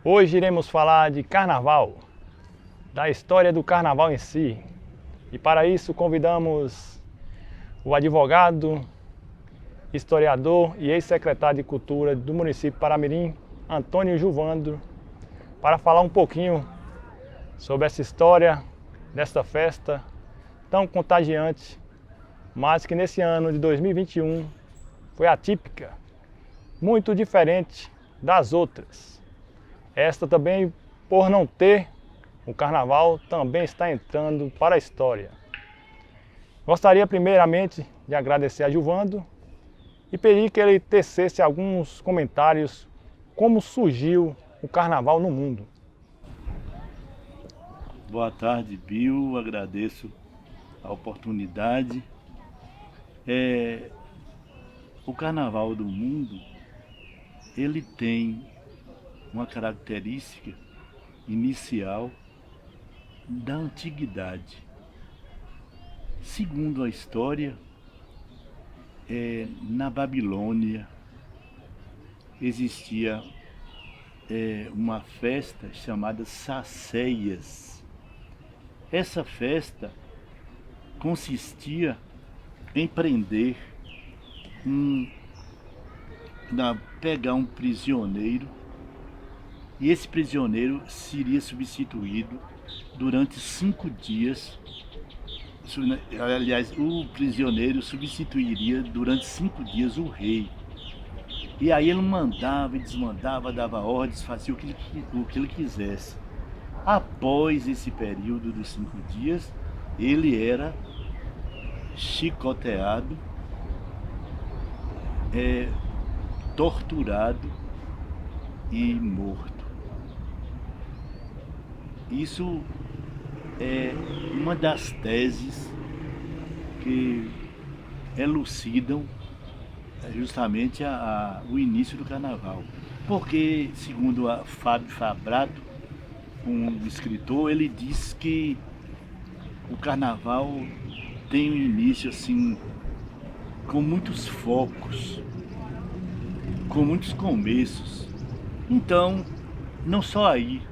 Hoje iremos falar de carnaval, da história do carnaval em si. E para isso convidamos o advogado, historiador e ex-secretário de Cultura do município de Paramirim, Antônio Juvandro, para falar um pouquinho sobre essa história desta festa tão contagiante, mas que nesse ano de 2021 foi atípica, muito diferente das outras. Esta também, por não ter o carnaval, também está entrando para a história. Gostaria primeiramente de agradecer a Juvandro e pedir que ele tecesse alguns comentários como surgiu o carnaval no mundo. Boa tarde, Bill. Agradeço a oportunidade. O carnaval do mundo, ele tem uma característica inicial da antiguidade. Segundo a história, na Babilônia existia uma festa chamada Sacéias. Essa festa consistia em prender pegar um prisioneiro, e esse prisioneiro seria substituído durante 5 dias. Aliás, o prisioneiro substituiria durante 5 dias o rei. E aí ele mandava e desmandava, dava ordens, fazia o que ele quisesse. Após esse período dos 5 dias, ele era chicoteado, torturado e morto. Isso é uma das teses que elucidam justamente o início do carnaval. Porque, segundo a Fábio Fabrato, um escritor, ele diz que o carnaval tem um início assim, com muitos focos, com muitos começos. Então, não só aí,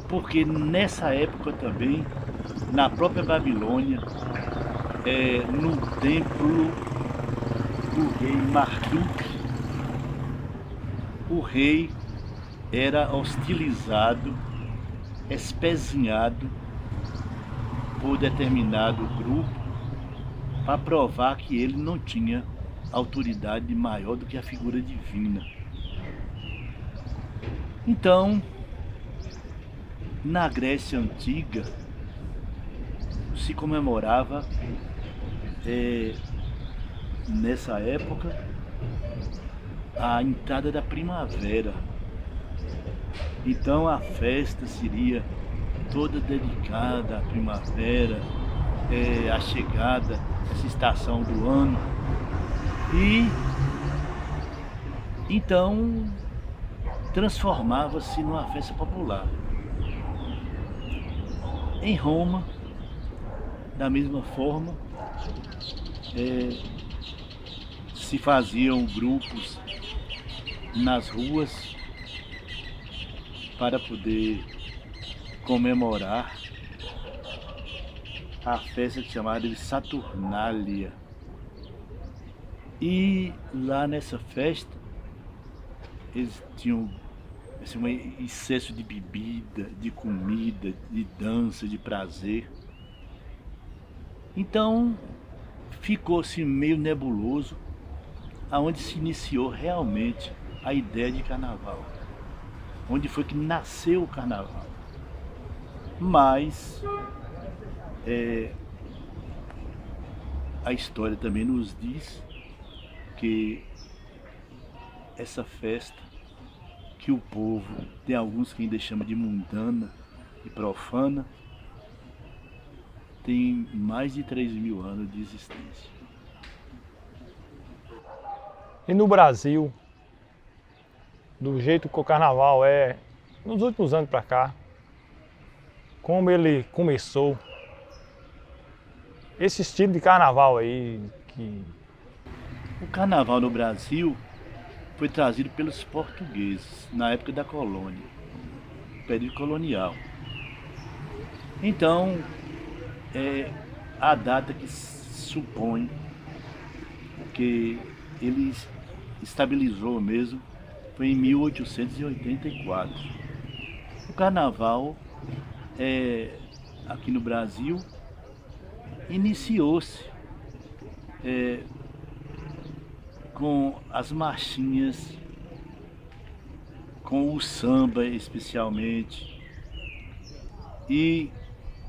porque nessa época também, na própria Babilônia, no templo do rei Marduk, o rei era hostilizado, espezinhado por determinado grupo para provar que ele não tinha autoridade maior do que a figura divina. Então, na Grécia Antiga, se comemorava nessa época a entrada da primavera. Então a festa seria toda dedicada à primavera, à chegada dessa estação do ano. E então transformava-se numa festa popular. Em Roma, da mesma forma, se faziam grupos nas ruas para poder comemorar a festa chamada de Saturnália. E lá nessa festa eles tinham assim, um excesso de bebida, de comida, de dança, de prazer. Então ficou-se meio nebuloso aonde se iniciou realmente a ideia de carnaval, onde foi que nasceu o carnaval. Mas a história também nos diz que essa festa, que o povo, tem alguns que ainda chamam de mundana e profana, tem mais de 3.000 anos de existência. E no Brasil, do jeito que o carnaval é, nos últimos anos para cá, como ele começou, esse estilo de carnaval aí, que O carnaval no Brasil, foi trazido pelos portugueses na época da colônia, período colonial. Então, a data que se supõe que ele estabilizou mesmo foi em 1884. O carnaval, aqui no Brasil, iniciou-se com as marchinhas, com o samba especialmente, e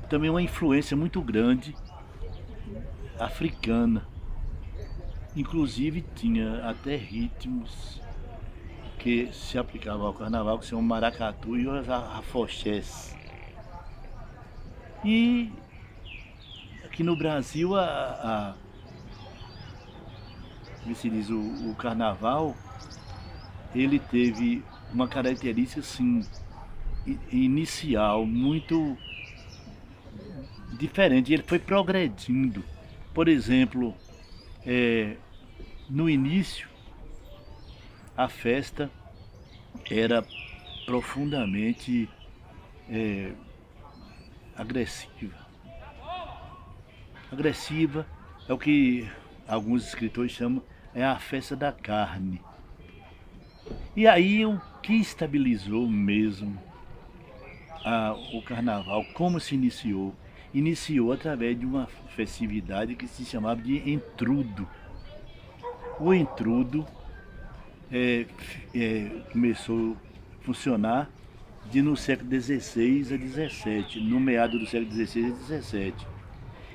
também uma influência muito grande africana. Inclusive tinha até ritmos que se aplicavam ao carnaval, que são o maracatu e os afoxés. E aqui no Brasil, como se diz, o carnaval, ele teve uma característica assim, inicial muito diferente. Ele foi progredindo. Por exemplo, no início, a festa era profundamente agressiva. Agressiva é o que alguns escritores chamam a festa da carne. E aí o que estabilizou mesmo o carnaval, como se iniciou? Iniciou através de uma festividade que se chamava de entrudo. O entrudo começou a funcionar no século XVI a XVII, no meado do século XVI a XVII.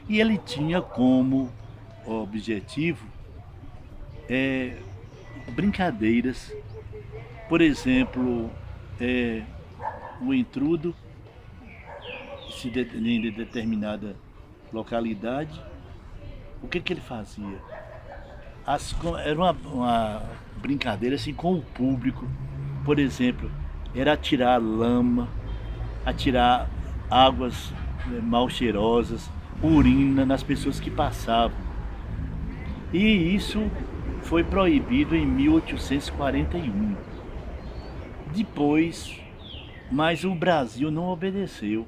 E ele tinha como objetivo brincadeiras. Por exemplo, o entrudo, em determinada localidade, o que ele fazia? Era uma brincadeira assim, com o público. Por exemplo, era atirar lama, atirar águas mal cheirosas, urina nas pessoas que passavam. E isso foi proibido em 1841. Depois, mas o Brasil não obedeceu.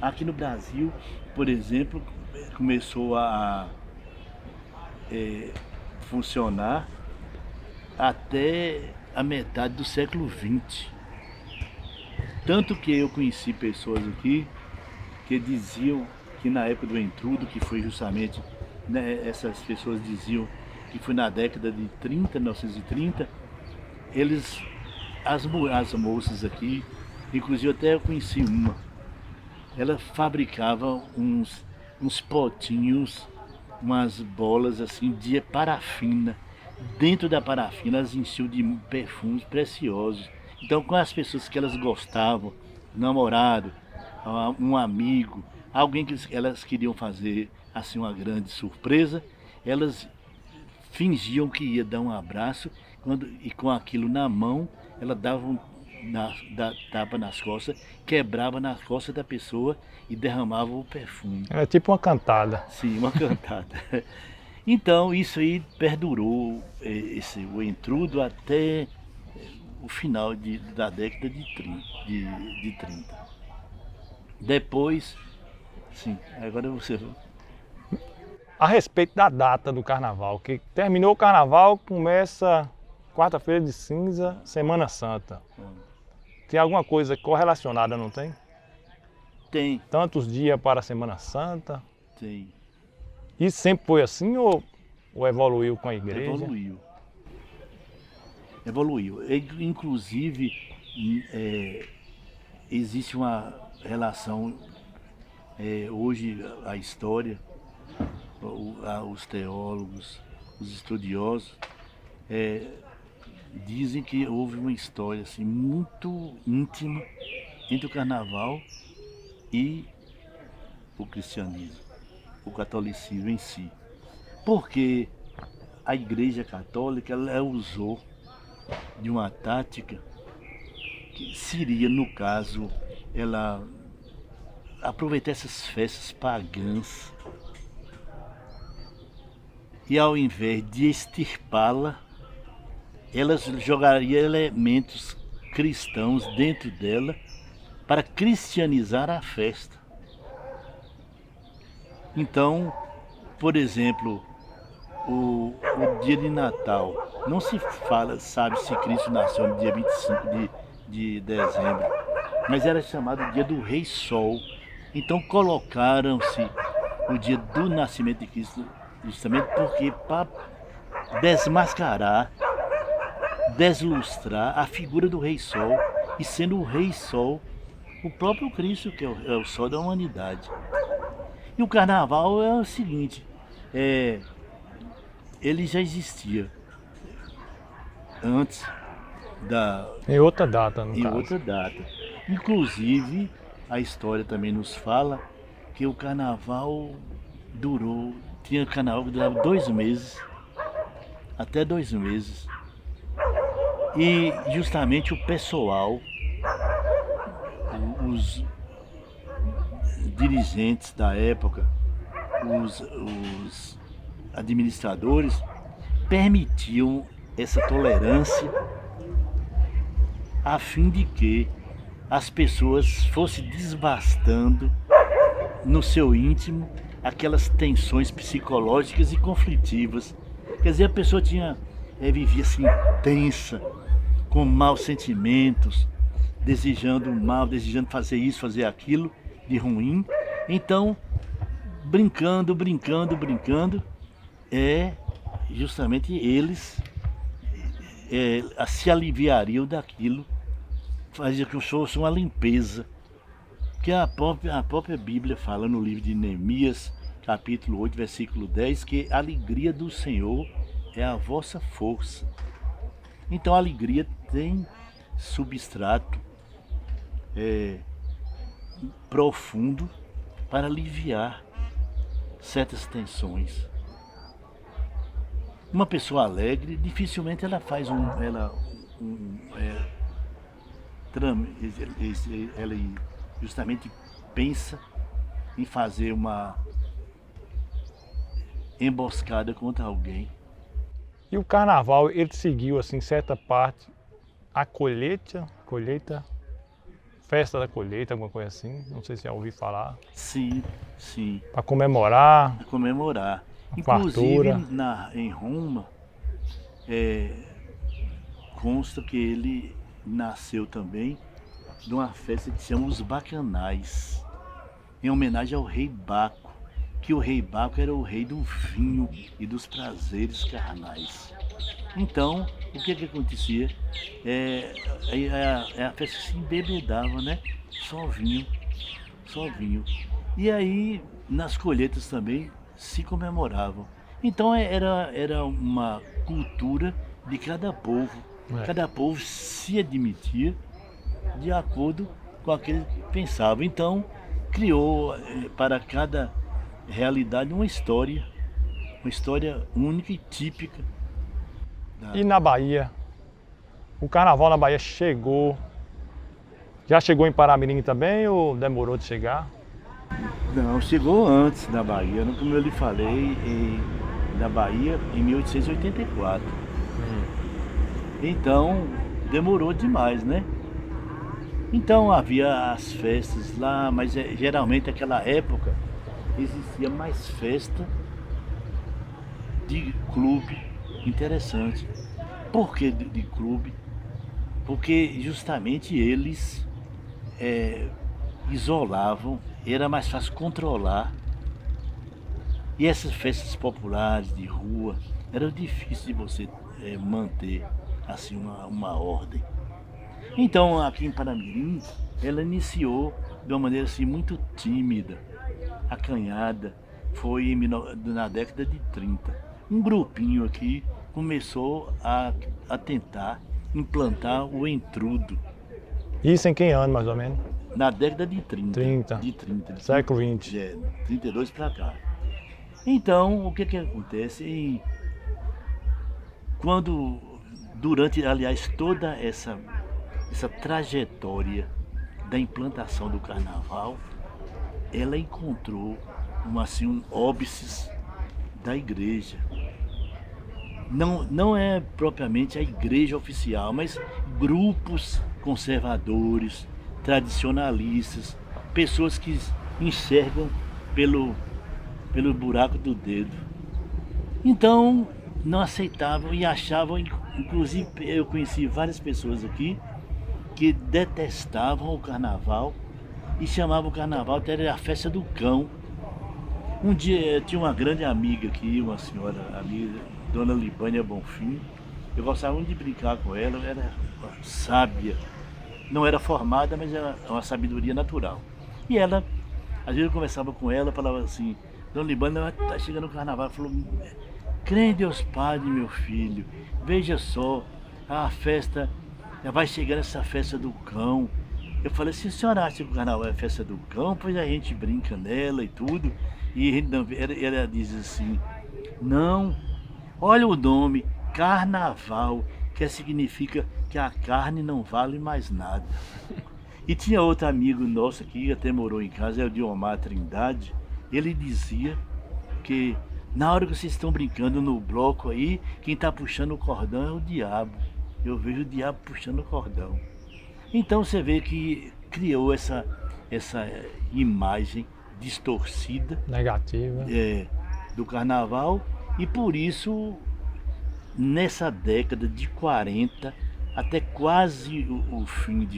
Aqui no Brasil, por exemplo, começou a funcionar até a metade do século XX. Tanto que eu conheci pessoas aqui que diziam que na época do entrudo, que foi justamente, né, essas pessoas diziam que foi na década de 1930, as moças aqui, inclusive até eu conheci uma, ela fabricava uns potinhos, umas bolas assim de parafina. Dentro da parafina elas enchiam de perfumes preciosos. Então, com as pessoas que elas gostavam, namorado, um amigo, alguém que elas queriam fazer assim uma grande surpresa, elas fingiam que ia dar um abraço e com aquilo na mão, ela dava tapa nas costas, quebrava nas costas da pessoa e derramava o perfume. É tipo uma cantada. Sim, uma cantada. Então isso aí perdurou, o entrudo, até o final da década de 30. Depois, sim, agora você... A respeito da data do carnaval, que terminou o carnaval, começa quarta-feira de cinza, Semana Santa. Tem alguma coisa correlacionada, não tem? Tem. Tantos dias para a Semana Santa? Tem. Isso sempre foi assim ou evoluiu com a igreja? Evoluiu. Inclusive, existe uma relação, hoje a história, os teólogos, os estudiosos, dizem que houve uma história assim, muito íntima entre o carnaval e o cristianismo, o catolicismo em si. Porque a Igreja Católica ela usou de uma tática que seria, no caso, ela aproveitar essas festas pagãs e, ao invés de extirpá-la, ela jogaria elementos cristãos dentro dela para cristianizar a festa. Então, por exemplo, o dia de Natal, não se sabe se Cristo nasceu no dia 25 de dezembro, mas era chamado dia do Rei Sol. Então colocaram-se o dia do nascimento de Cristo justamente porque para desmascarar, deslustrar a figura do Rei Sol, e sendo o Rei Sol o próprio Cristo, que é o Sol da humanidade. E o Carnaval é o seguinte, ele já existia antes em outra data, no em caso. outra data. Inclusive, a história também nos fala que o Carnaval tinha Carnaval que durava 2 meses, até 2 meses. E justamente o pessoal, os dirigentes da época, os administradores, permitiam essa tolerância a fim de que as pessoas fossem desbastando no seu íntimo aquelas tensões psicológicas e conflitivas. Quer dizer, a pessoa vivia assim tensa, com maus sentimentos, desejando mal, desejando fazer isso, fazer aquilo de ruim. Então, brincando, justamente eles se aliviariam daquilo, fazia que fosse uma limpeza. Que a própria Bíblia fala no livro de Neemias, capítulo 8, versículo 10, que a alegria do Senhor é a vossa força. Então a alegria tem substrato profundo para aliviar certas tensões. Uma pessoa alegre, dificilmente ela faz ela justamente pensa em fazer uma emboscada contra alguém. E o Carnaval, ele seguiu, assim, certa parte, a colheita, festa da colheita, alguma coisa assim, não sei se já ouvi falar. Sim. Para comemorar. Para comemorar. Inclusive, em Roma, consta que ele nasceu também de uma festa que se chama os Bacanais, em homenagem ao rei Baco, que o rei Baco era o rei do vinho e dos prazeres carnais. Então, o que acontecia? A festa se embebedava, né? Só vinho. E aí, nas colheitas também, se comemoravam. Então, era uma cultura de cada povo. Cada povo se admitia de acordo com aquele que pensava. Então, criou para cada realidade uma história única e típica. E na Bahia? O Carnaval na Bahia já chegou em Paramirim também ou demorou de chegar? Não, chegou antes da Bahia, como eu lhe falei, na Bahia em 1884. Então, demorou demais, né? Então havia as festas lá, mas geralmente naquela época existia mais festa de clube interessante. Por que de clube? Porque justamente eles isolavam, era mais fácil controlar. E essas festas populares de rua, era difícil de você manter assim uma ordem. Então aqui em Paramirim, ela iniciou de uma maneira assim muito tímida, acanhada. Foi na década de 30. Um grupinho aqui começou a tentar implantar o entrudo. Isso em que ano, mais ou menos? Na década de 30. De século XX. 32 para cá. Então, o que acontece? Durante, aliás, toda essa trajetória da implantação do Carnaval, ela encontrou um óbices da igreja. não é propriamente a igreja oficial, mas grupos conservadores, tradicionalistas, pessoas que enxergam pelo buraco do dedo. Então, não aceitavam e achavam, inclusive eu conheci várias pessoas aqui que detestavam o carnaval e chamavam o carnaval até a festa do cão. Um dia tinha uma grande amiga aqui, uma senhora amiga, Dona Libânia Bonfim. Eu gostava muito de brincar com ela, ela era sábia. Não era formada, mas era uma sabedoria natural. E ela, às vezes eu conversava com ela, falava assim, Dona Libânia, tá chegando o carnaval. Ela falou, crê em Deus Padre, meu filho, veja só, a festa, já vai chegando essa festa do cão. Eu falei, se a senhora acha que o carnaval é a festa do cão, pois a gente brinca nela e tudo. E ela diz assim, não, olha o nome, carnaval, que significa que a carne não vale mais nada. E tinha outro amigo nosso que até morou em casa, é o Diomar Trindade, ele dizia que na hora que vocês estão brincando no bloco aí, quem está puxando o cordão é o diabo. Eu vejo o diabo puxando o cordão. Então você vê que criou essa imagem distorcida, Negativa. do carnaval, e por isso nessa década de 40 até quase o fim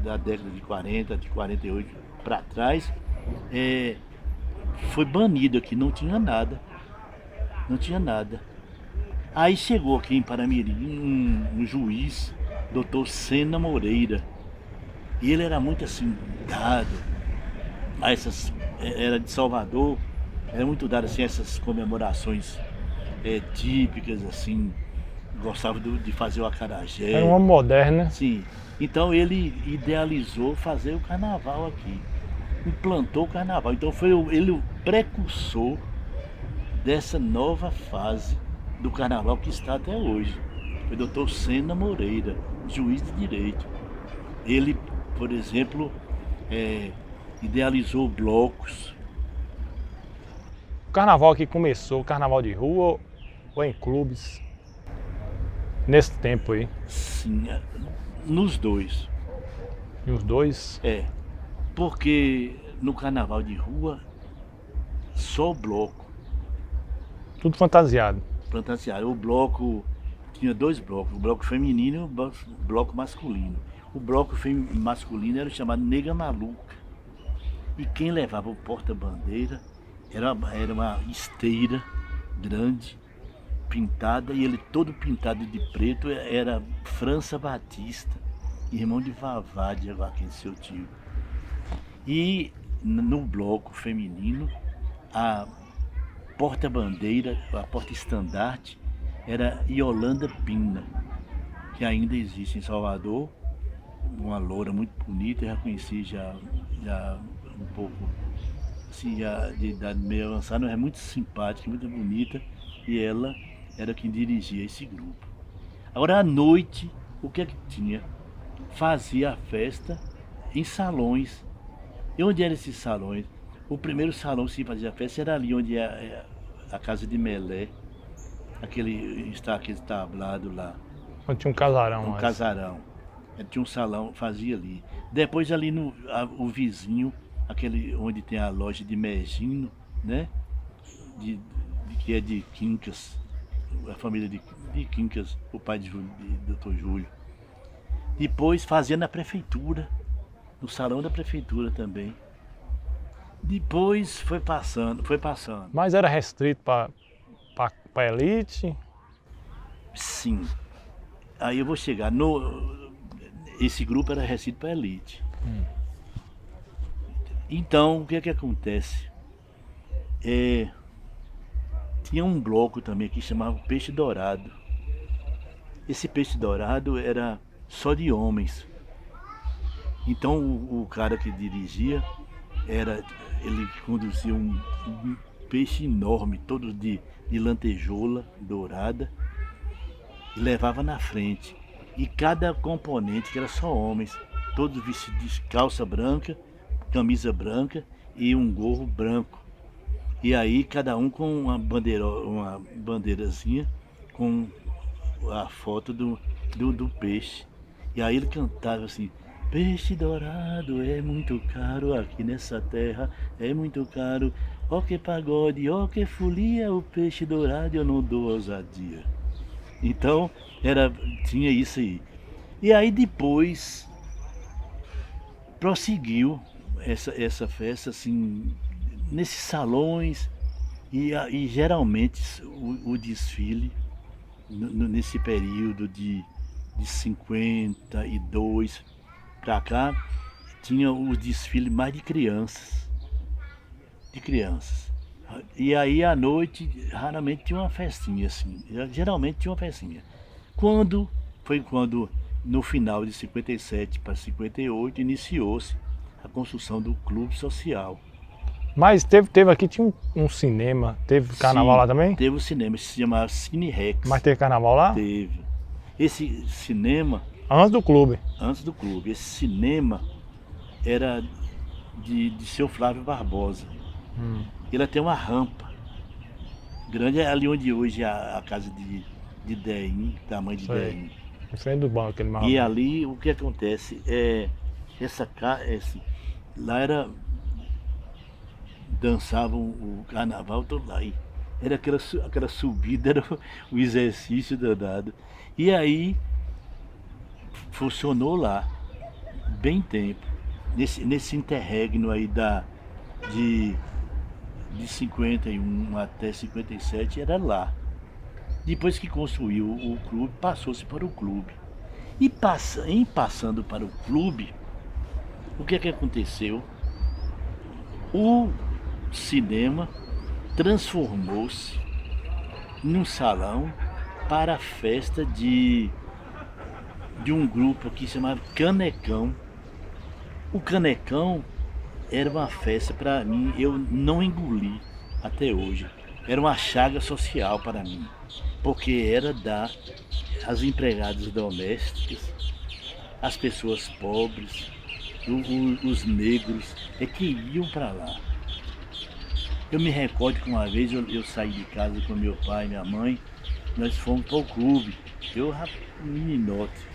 da década de 40, de 48 para trás, foi banido aqui, não tinha nada. Não tinha nada. Aí chegou aqui em Paramirim um juiz, doutor Sena Moreira, e ele era muito assim, dado a era de Salvador, era muito dado assim, a essas comemorações típicas, assim, gostava de fazer o acarajé. Era um homem moderno, né? Sim. Então ele idealizou fazer o carnaval aqui, implantou o carnaval. Então foi ele o precursor dessa nova fase do carnaval que está até hoje. Foi o doutor Sena Moreira, juiz de direito. Ele, por exemplo, idealizou blocos. O carnaval aqui começou, o carnaval de rua ou em clubes? Nesse tempo aí? Sim, nos dois. E os dois? Porque no carnaval de rua, só o bloco. Tudo fantasiado. Fantasiado. O bloco tinha dois blocos, o bloco feminino e o bloco masculino. O bloco masculino era chamado Nega Maluca. E quem levava o porta-bandeira era uma esteira grande, pintada, e ele todo pintado de preto, era França Batista, irmão de Vavá de Joaquim, seu tio. E no bloco feminino, a porta-bandeira, a porta-estandarte, era Yolanda Pina, que ainda existe em Salvador, uma loura muito bonita, eu já conheci já um pouco, assim, já de idade meio avançada, mas é muito simpática, muito bonita, e ela era quem dirigia esse grupo. Agora à noite, o que é que tinha? Fazia a festa em salões. E onde eram esses salões? O primeiro salão que se fazia a festa era ali onde é a casa de Melé, aquele tablado lá. Onde tinha um casarão. Um casarão. Tinha um salão, fazia ali. Depois ali o vizinho, aquele onde tem a loja de Megino, né? Que é de Quincas, a família de Quincas, o pai de Dr. Júlio. Depois fazia na prefeitura, no salão da prefeitura também. Depois foi passando. Mas era restrito para elite? Sim. Aí eu vou chegar. Esse grupo era restrito para elite. Então, o que é que acontece? Tinha um bloco também que chamava Peixe Dourado. Esse Peixe Dourado era só de homens. Então o cara que dirigia, ele conduzia um peixe enorme, todo de lantejoula dourada, e levava na frente. E cada componente, que era só homens, todos vestidos de calça branca, camisa branca e um gorro branco. E aí cada um com uma bandeirazinha com a foto do peixe. E aí ele cantava assim: peixe dourado é muito caro aqui nessa terra, é muito caro. Ó que pagode, ó que folia, o peixe dourado eu não dou ousadia. Então tinha isso aí. E aí depois prosseguiu essa festa assim, nesses salões e geralmente o desfile nesse período de 52 para cá tinha o desfile mais de crianças. De crianças. E aí à noite raramente tinha uma festinha assim. Geralmente tinha uma festinha. Quando no final de 57 para 58 iniciou-se a construção do clube social. Mas teve aqui, tinha um cinema, teve carnaval Sim, lá também? teve um cinema, se chamava Cine Rex. Mas teve carnaval lá? Teve. Esse cinema, Antes do clube. antes do clube, esse cinema era de seu Flávio Barbosa. Ele tem uma rampa grande, é ali onde hoje é a casa de Deim, tamanho de Sei. Deim. Em frente do banco, aquele marrom. E ali o que acontece é lá era dançavam o carnaval todo lá. E era aquela subida, era o exercício danado. E aí funcionou lá bem tempo. Nesse interregno aí de 51 até 57 era lá. Depois que construiu o clube, passou-se para o clube. E em passando para o clube, o que aconteceu? O cinema transformou-se num salão para a festa de um grupo aqui chamado Canecão. O Canecão era uma festa para mim, eu não engoli até hoje. Era uma chaga social para mim, porque era dar às empregadas domésticas, às pessoas pobres, os negros, que iam para lá. Eu me recordo que uma vez eu saí de casa com meu pai e minha mãe, nós fomos para o clube, eu meninote.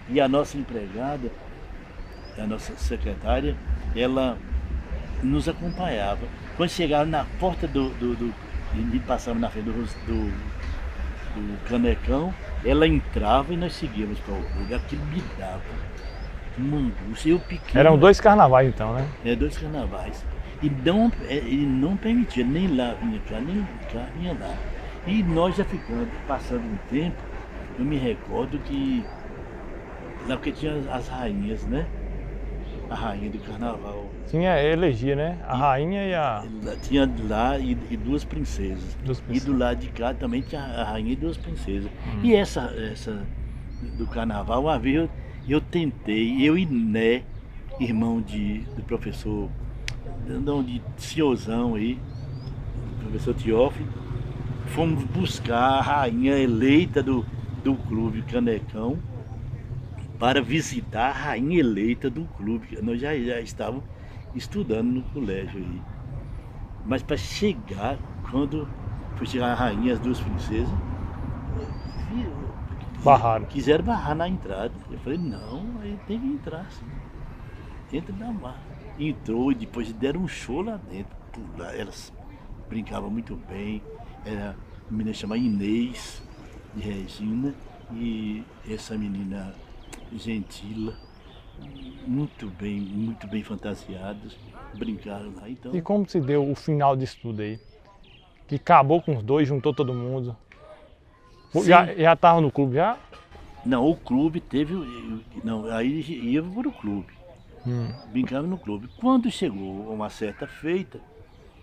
E a nossa empregada, a nossa secretária, ela nos acompanhava. Quando chegava na porta e passava na frente do Canecão, ela entrava e nós seguíamos para o clube. Aquilo me dava uma angústia. Eu pequeno. Eram 2 carnavais então, né? 2 carnavais. E não permitia, nem lá vinha cá, nem cá vinha lá. E nós já passando um tempo, eu me recordo que lá porque tinha as rainhas, né? A rainha do carnaval. Tinha elegia, né? A rainha e a... Tinha lá e 2 princesas. Duas E princesas. do lado de cá também tinha a rainha e 2 princesas. E essa do carnaval, uma vez eu tentei, eu e Né, irmão do professor, não, de senhorzão aí, professor Teófilo, fomos buscar a rainha eleita do clube Canecão para visitar a rainha eleita do clube. Nós já estávamos estudando no colégio aí. Mas para chegar, quando foi chegar a rainha e as 2 princesas, Barraram. quiseram barrar na entrada. Eu falei, não, aí tem que entrar sim. Entra na mar. Entrou e depois deram um show lá dentro. Elas brincavam muito bem. Era uma menina chamada Inês, de Regina, e essa menina Gentila, muito bem fantasiadas, brincaram lá. Então, E como se deu o final disso tudo aí? Que acabou com os 2, juntou todo mundo. Sim. Já tava no clube já? não, o clube teve. Não, aí ia para o clube. Brincava no clube. Quando chegou uma certa feita,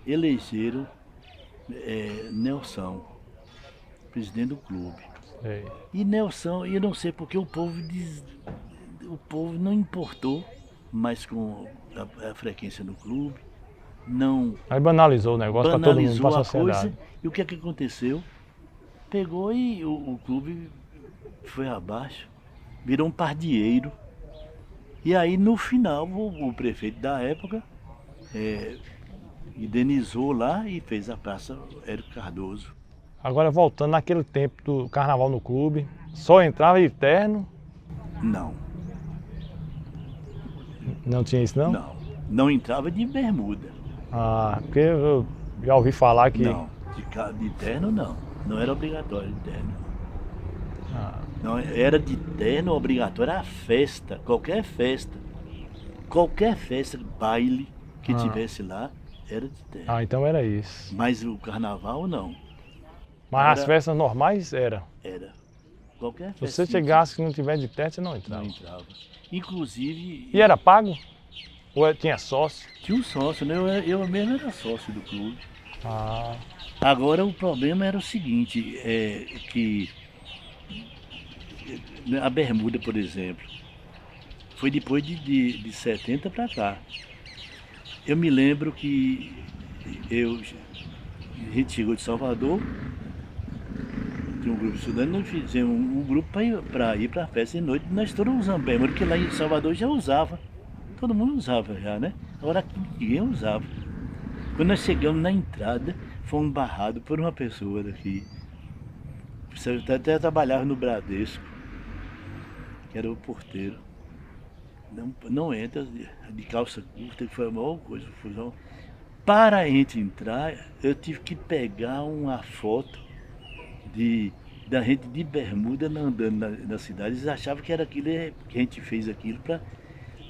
elegeram Nelson, presidente do clube. Sei. E Nelson, eu não sei porque o povo não importou mais com a frequência no clube, não Aí banalizou o negócio para todo mundo, banalizou para a a coisa. sociedade. E o que aconteceu? Pegou e o clube foi abaixo, virou um pardieiro. E aí no final o prefeito da época indenizou lá e fez a Praça Érico Cardoso. Agora voltando naquele tempo do carnaval no clube, só entrava de terno, Não, não tinha isso não? não. Não entrava de bermuda. Ah, porque eu já ouvi falar que... Não, de terno não. Não era obrigatório de terno. Ah, Não, era de terno obrigatório a festa, qualquer festa. Qualquer festa, baile que Ah. tivesse lá, era de terno. ah, então era isso. Mas o carnaval não. Mas as Era- festas normais era. Era. Qualquer Se festa. você chegasse e não tivesse de terno, você não Não entrava. entrava. Inclusive, E era pago? Ou tinha sócio? tinha um sócio, né? Eu mesmo era sócio do clube. Ah, Agora o problema era o seguinte, que a bermuda, por exemplo, foi depois de 70 para cá. Eu me lembro que a gente chegou de Salvador, tinha um grupo estudando, nós fizemos um grupo para ir para a festa de noite, nós todos usamos bermuda, porque lá em Salvador já usava. Todo mundo usava já, né? Agora aqui ninguém usava. Quando nós chegamos na entrada, fomos barrados por uma pessoa daqui. Você até trabalhava no Bradesco, que era o porteiro. Não entra de calça curta, que foi a maior coisa, confusão. Para a gente entrar, eu tive que pegar uma foto da gente de bermuda andando na cidade. Eles achavam que era aquilo, que a gente fez aquilo para.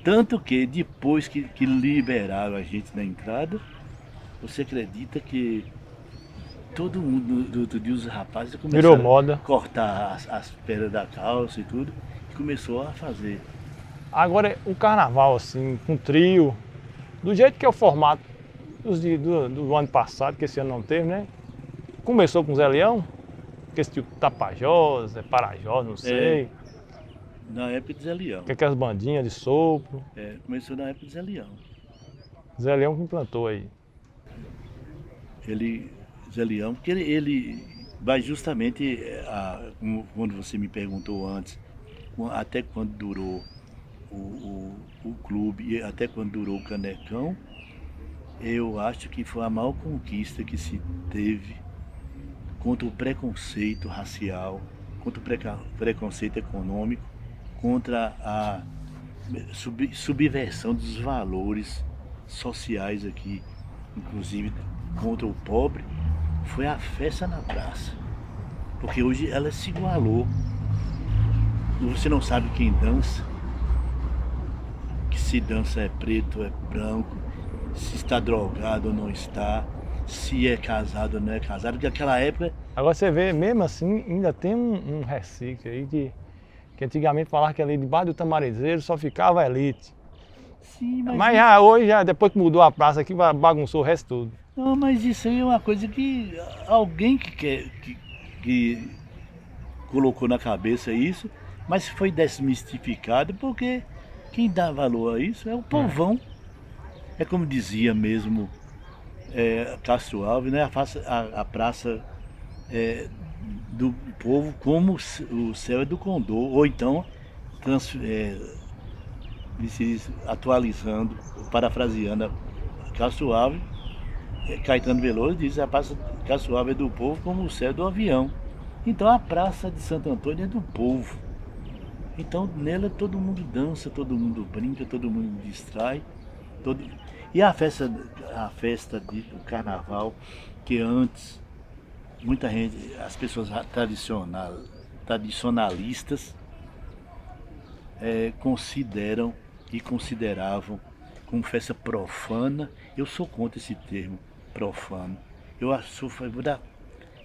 Tanto que depois que liberaram a gente na entrada, você acredita que todo mundo, do outro dia, os rapazes virou começaram moda. a cortar as pernas da calça e tudo, e começou a fazer. Agora o carnaval, assim, com trio, do jeito que é o formato do ano passado, que esse ano não teve, né? Começou com Zé Leão, que esse tipo Tapajós, Parajós, não sei. Na época de Zé Leão. Que aquelas bandinhas de sopro. Começou na época de Zé Leão. Zé Leão que implantou aí. Zé Leão, porque ele vai justamente, quando você me perguntou antes, até quando durou o clube e até quando durou o Canecão, eu acho que foi a maior conquista que se teve contra o preconceito racial, contra o preconceito econômico, contra a subversão dos valores sociais aqui, inclusive contra o pobre, foi a festa na praça. Porque hoje ela se igualou. Você não sabe quem dança, que se dança é preto, é branco, se está drogado ou não está, se é casado ou não é casado, porque naquela época. Agora você vê, mesmo assim, ainda tem um resquício aí que antigamente falava que ali debaixo do tamarizeiro só ficava a elite. Sim, Mas já hoje, depois que mudou a praça aqui, bagunçou o resto tudo. Não, mas isso aí é uma coisa que alguém que colocou na cabeça isso, mas foi desmistificado porque quem dá valor a isso é o povão. É como dizia mesmo Castro Alves, né? A praça do povo como o céu é do Condor, ou então atualizando, parafraseando Castro Alves, Caetano Veloso diz a praça Castro Alves é do povo como o céu é do avião. Então a praça de Santo Antônio é do povo. Então nela todo mundo dança, todo mundo brinca, todo mundo distrai. E a festa do carnaval, que antes muita gente, as pessoas tradicionalistas consideram e consideravam como festa profana. Eu sou contra esse termo, profano. Eu sou a favor da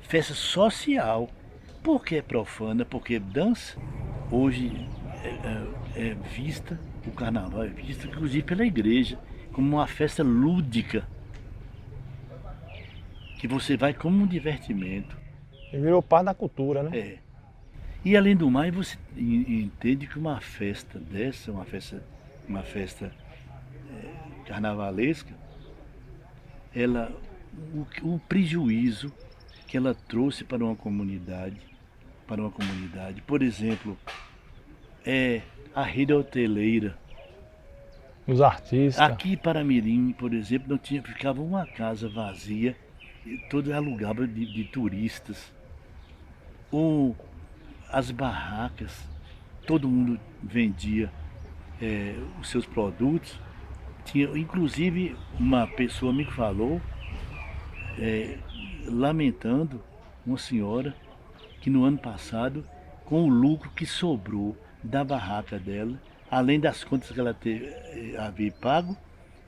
festa social. Por que profana? Porque dança. Hoje é vista, o carnaval é visto, inclusive pela igreja, como uma festa lúdica. Que você vai como um divertimento. E virou parte da cultura, né? E além do mais, você entende que uma festa dessa, uma festa carnavalesca, o prejuízo que ela trouxe para uma comunidade, por exemplo, a rede hoteleira. Os artistas. Aqui para Mirim, por exemplo, ficava uma casa vazia, todo alugava de turistas. as barracas, todo mundo vendia os seus produtos. Tinha, inclusive, uma pessoa me falou, lamentando, uma senhora, que no ano passado, com o lucro que sobrou da barraca dela, além das contas que ela havia pago,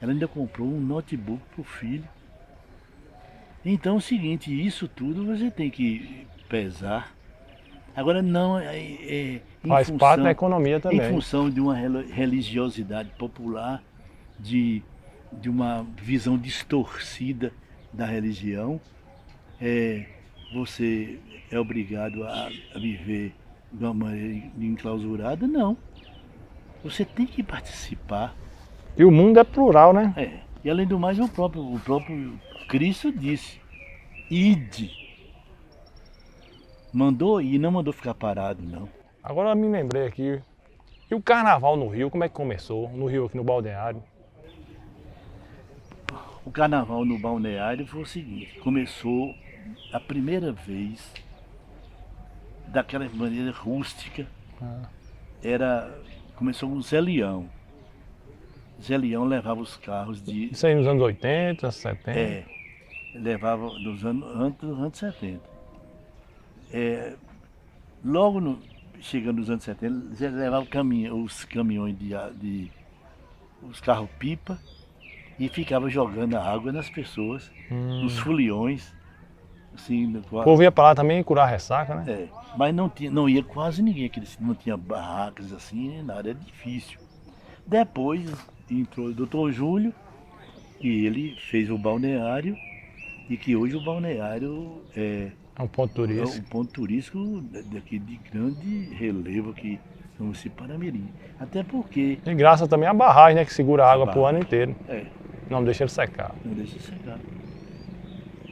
ela ainda comprou um notebook para o filho. Então é o seguinte, isso tudo você tem que pesar. Agora não Faz parte da economia em também. função de uma religiosidade popular, de uma visão distorcida da religião, você é obrigado a viver de uma maneira enclausurada? Não. Você tem que participar. E o mundo é plural, né? E além do mais, o próprio Cristo disse, ide. Mandou ir, não mandou ficar parado, não. Agora eu me lembrei aqui, e o carnaval no Rio, como é que começou? No Rio, aqui no Balneário? O carnaval no balneário foi o seguinte, começou a primeira vez daquela maneira rústica, começou com o Zé Leão. Zé Leão levava os carros de... Isso aí nos anos 80, 70? Levava antes dos anos 70. Logo chegando nos anos 70, Zé levava os caminhões os carros-pipa, e ficava jogando a água nas pessoas, nos foliões. Assim, O povo ia pra lá também curar ressaca, né? Mas não ia quase ninguém, não tinha barracas assim, nada, era difícil. Depois entrou o Dr. Júlio e ele fez o balneário, e que hoje o balneário é um ponto turístico. É um ponto turístico daqui de grande relevo aqui no município de Paramirim. Até porque... E graças também à barragem, né, que segura a água pro ano inteiro. Não deixa ele secar. Não deixa ele secar.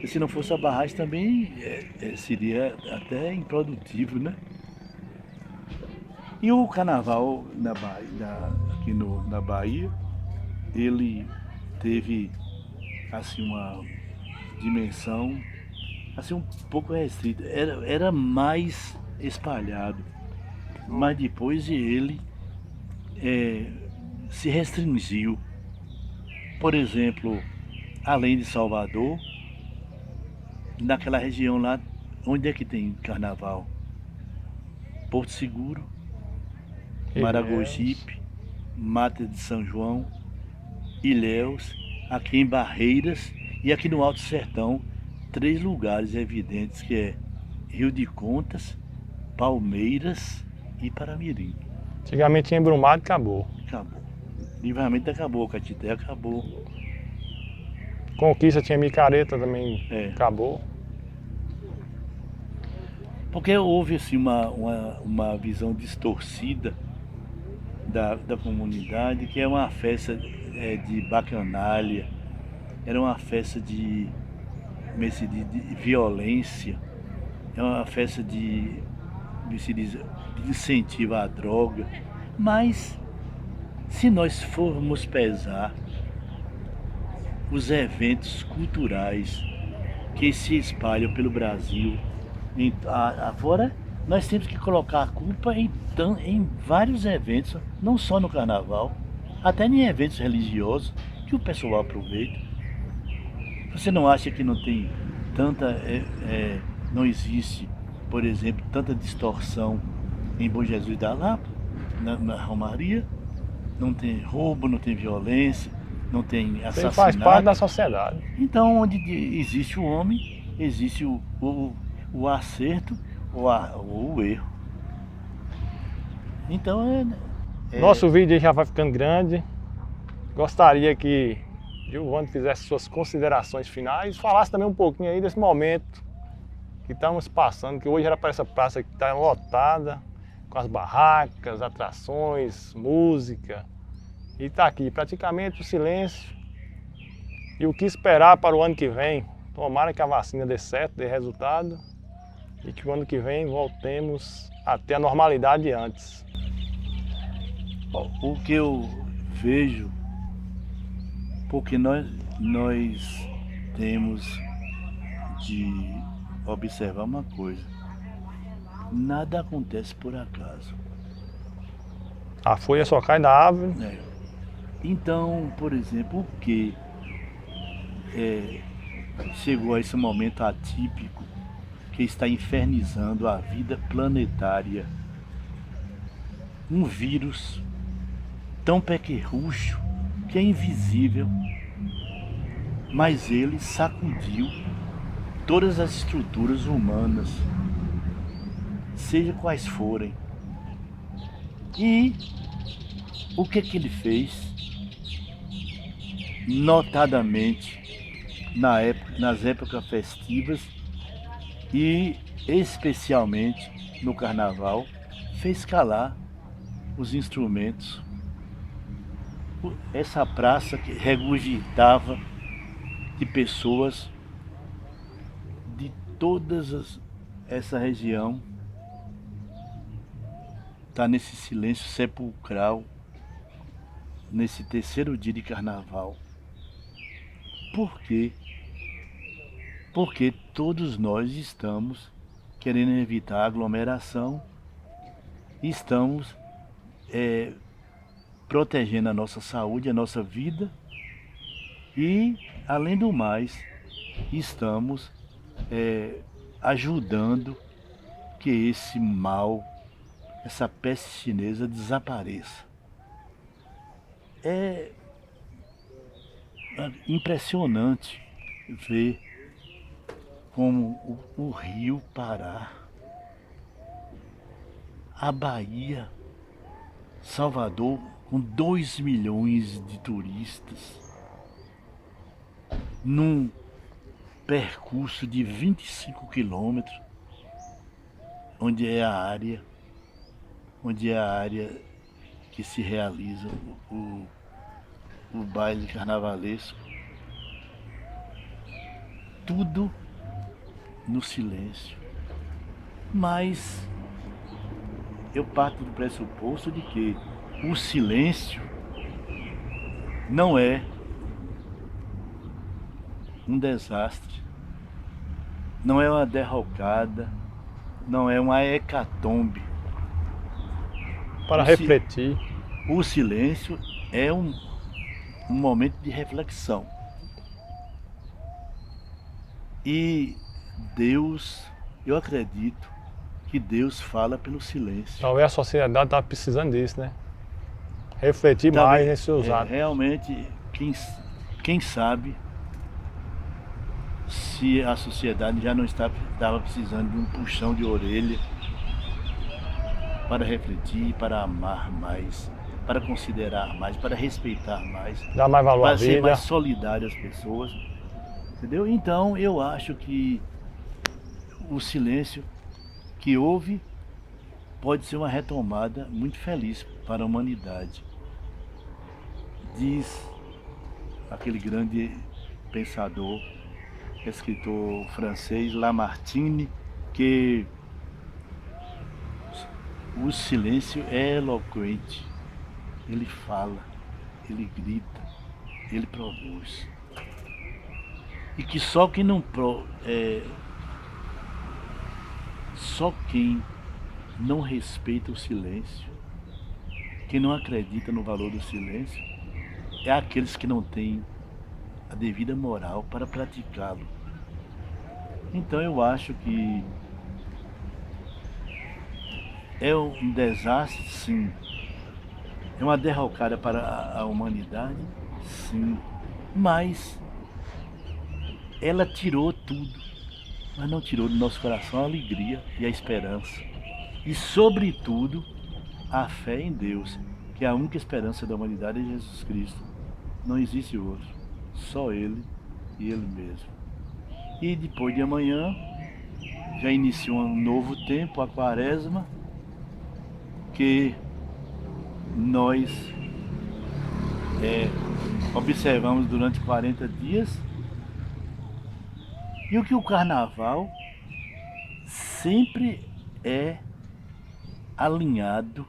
E se não fosse a barragem também seria até improdutivo, né? E o carnaval aqui na Bahia, ele teve assim uma dimensão assim um pouco restrita, era mais espalhado, mas depois ele se restringiu. Por exemplo, além de Salvador, naquela região lá, onde é que tem carnaval? Porto Seguro, Maragogipe, Mata de São João, Ilhéus, aqui em Barreiras e aqui no Alto Sertão, 3 lugares evidentes, que é Rio de Contas, Palmeiras e Paramirim. Antigamente tinha Brumado e acabou. Acabou. Livramento acabou, Caetité acabou. Conquista tinha Micareta também, acabou. Porque houve assim, uma visão distorcida da comunidade, que é uma festa de bacanalha, era uma festa de violência, é uma festa de incentivo à droga. Mas se nós formos pesar os eventos culturais que se espalham pelo Brasil afora, nós temos que colocar a culpa em vários eventos, não só no carnaval, até em eventos religiosos que o pessoal aproveita. Você não acha que não tem não existe, por exemplo, tanta distorção em Bom Jesus da Lapa, na Romaria? Não tem roubo, não tem violência, não tem assassinato. Ele faz parte da sociedade. Então, onde existe o homem, existe o acerto ou o erro. Então, nosso vídeo já vai ficando grande. Gostaria que Gilvando fizesse suas considerações finais, falasse também um pouquinho aí desse momento que estamos passando, que hoje era para essa praça que está lotada, com as barracas, atrações, música, e está aqui praticamente o silêncio. E o que esperar para o ano que vem? Tomara que a vacina dê certo, dê resultado, e que o ano que vem voltemos a ter a normalidade de antes. O que eu vejo, porque nós temos de observar uma coisa. nada acontece por acaso. A folha só cai da árvore. Né? Então, por exemplo, o que chegou a esse momento atípico que está infernizando a vida planetária? Um vírus tão pequerrucho que é invisível, mas ele sacudiu todas as estruturas humanas, seja quais forem. E o que ele fez? Notadamente nas épocas festivas e especialmente no carnaval, fez calar os instrumentos. Essa praça que regurgitava de pessoas de essa região está nesse silêncio sepulcral, nesse terceiro dia de carnaval. Por quê? Porque todos nós estamos querendo evitar aglomeração, estamos protegendo a nossa saúde, a nossa vida e, além do mais, estamos ajudando que esse mal, essa peste chinesa desapareça. É impressionante ver como o Rio Pará, a Bahia, Salvador, com 2 milhões de turistas, num percurso de 25 quilômetros, onde é a área que se realiza o baile carnavalesco. Tudo no silêncio. Mas eu parto do pressuposto de que o silêncio não é um desastre, não é uma derrocada, não é uma hecatombe. Para refletir. O silêncio é um momento de reflexão. E Deus, eu acredito que Deus fala pelo silêncio. Talvez a sociedade está precisando disso, né? Refletir mais nesses seus atos. Realmente, quem sabe se a sociedade já não estava precisando de um puxão de orelha para refletir, para amar mais, para considerar mais, para respeitar mais, Dar mais valor à para ser vida. mais solidário às pessoas. Entendeu? Então eu acho que o silêncio que houve pode ser uma retomada muito feliz para a humanidade. Diz aquele grande pensador, escritor francês Lamartine, que o silêncio é eloquente. Ele fala, ele grita, ele produz. E que só quem não respeita o silêncio, quem não acredita no valor do silêncio, é aqueles que não têm a devida moral para praticá-lo. Então eu acho que é um desastre, sim. É uma derrocada para a humanidade, sim. Mas ela tirou tudo, mas não tirou do nosso coração a alegria e a esperança. E, sobretudo, a fé em Deus, que é a única esperança da humanidade é Jesus Cristo. Não existe outro, só Ele e Ele mesmo. E depois de amanhã, já inicia um novo tempo, a Quaresma, que nós observamos durante 40 dias. E o que o carnaval sempre é alinhado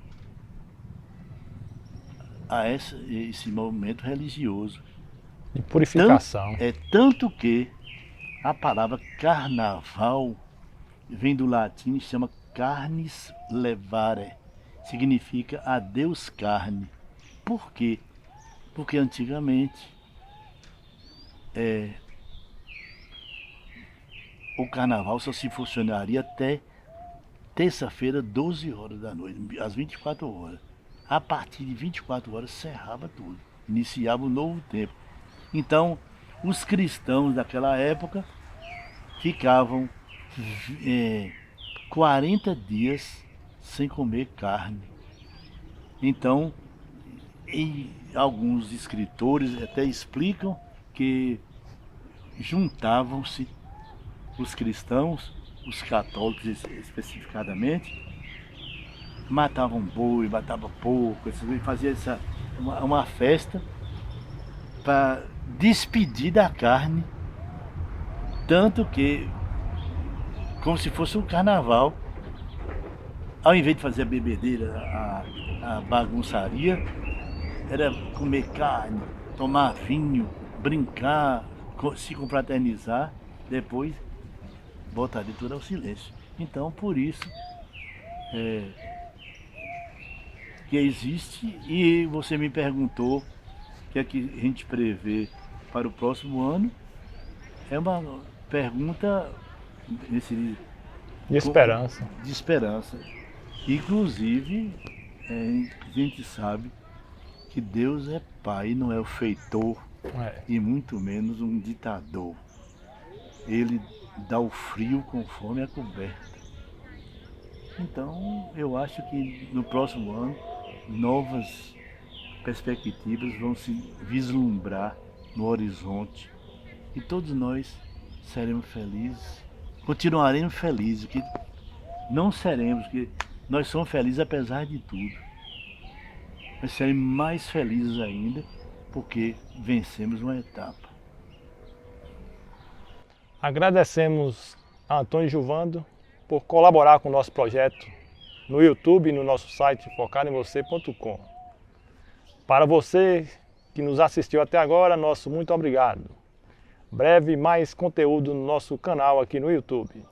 a esse movimento religioso. De purificação. Tanto que a palavra carnaval vem do latim e chama carnis levare, significa a Deus carne. Por quê? Porque antigamente o carnaval só se funcionaria até terça-feira, 12 horas da noite, às 24 horas. A partir de 24 horas cerrava tudo, iniciava um novo tempo. Então, os cristãos daquela época ficavam 40 dias sem comer carne. Então, alguns escritores até explicam que juntavam-se os cristãos, os católicos especificadamente, matavam boi, matavam porco, faziam uma festa para despedir da carne, tanto que, como se fosse um carnaval, ao invés de fazer a bebedeira, a bagunçaria, era comer carne, tomar vinho, brincar, se confraternizar, depois voltaria tudo ao silêncio. Então, por isso que existe, e você me perguntou o que é que a gente prevê para o próximo ano. É uma pergunta de esperança. De esperança. Inclusive, a gente sabe que Deus é Pai, não é o feitor, e muito menos um ditador. Ele dá o frio conforme a coberta. Então, eu acho que no próximo ano, novas perspectivas vão se vislumbrar no horizonte e todos nós seremos felizes, continuaremos felizes, que não seremos, que nós somos felizes apesar de tudo. Mas seremos mais felizes ainda porque vencemos uma etapa. Agradecemos a Antônio Gilvando por colaborar com o nosso projeto no YouTube e no nosso site focadoemvocê.com. Para você que nos assistiu até agora, nosso muito obrigado. Breve mais conteúdo no nosso canal aqui no YouTube.